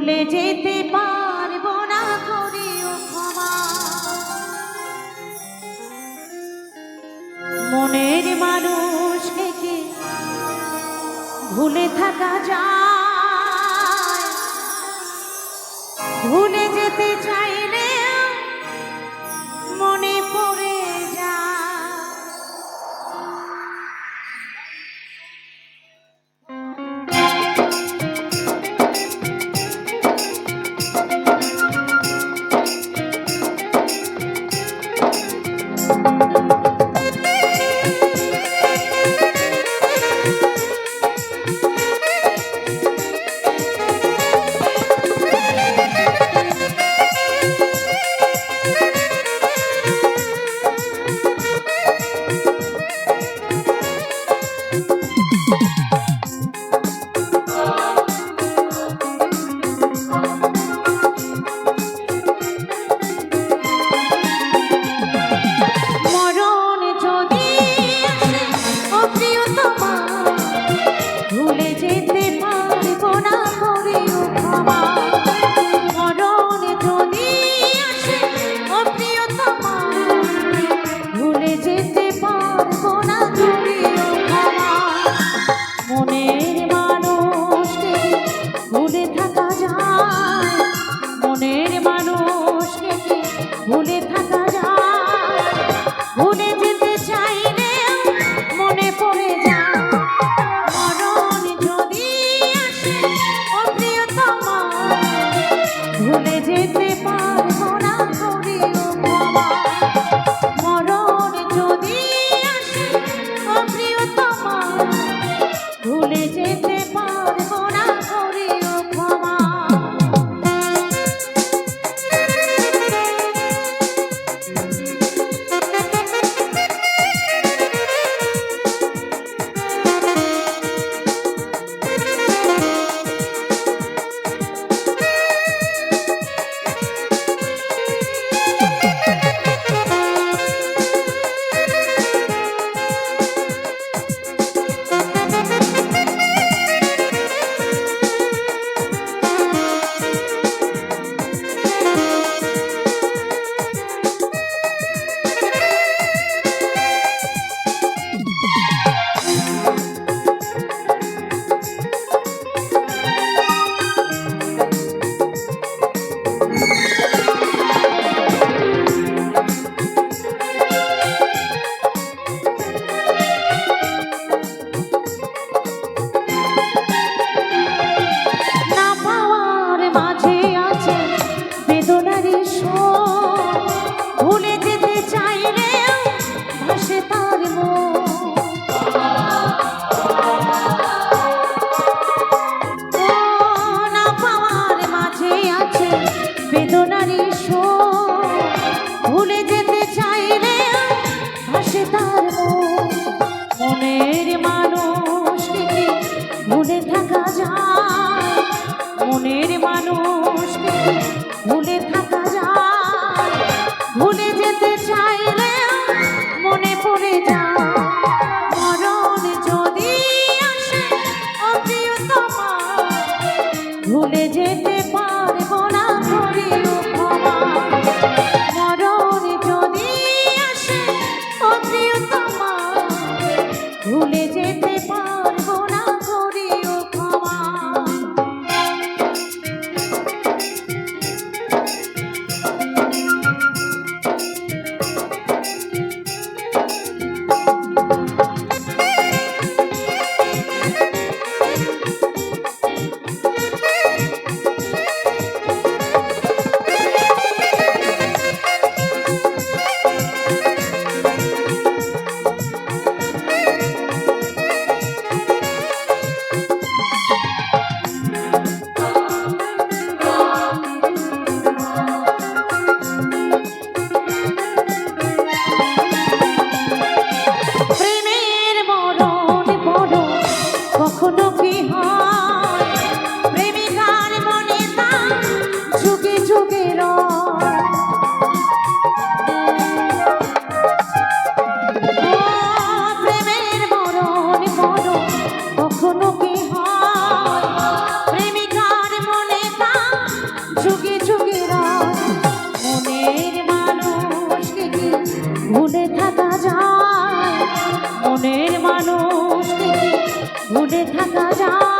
ভুলে যেতে পারবো না করিও ক্ষমা। মনের মানুষকে কি ভুলে থাকা যায়? ভুলে যেতে চাইলে মনে পড়ে যায়। ভুলে যেতে পারবো না করিও ক্ষমা। মরণ যদি আসে ও প্রিয়তমা, ভুলে যেতে পারবো না করিও ক্ষমা। মনের মানুষকে ভুলে থাকা যায়? মনের মানুষকে ভুলে থাকা যায়? ভুলে যেতে চাইলে মনে পড়ে যায়। ভুলে যেতে পারবো না করিও ক্ষমা। মরণ যদি আসে ও প্রিয়তমা, ভুলে যেতে পারবো না করিও ক্ষমা। ভুলে যেতে চাইলে ভাসে তার মন। না পাওয়ার মাঝে আছে বেদনারই শোক। ভুলে যেতে চাইলে ভাসে তার মন। মনের মানুষকে ভুলে থাকা যায়? মনের মানুষকে ভুলে থাকা যায়? ভুলে যেতে চাইলে মনে পড়ে যায়। মরণ যদি আসে ও প্রিয়তমা, ভুলে যেতে পারবো না করিও ক্ষমা। মরণ মনের মানুষ ভুলে থাকা যায়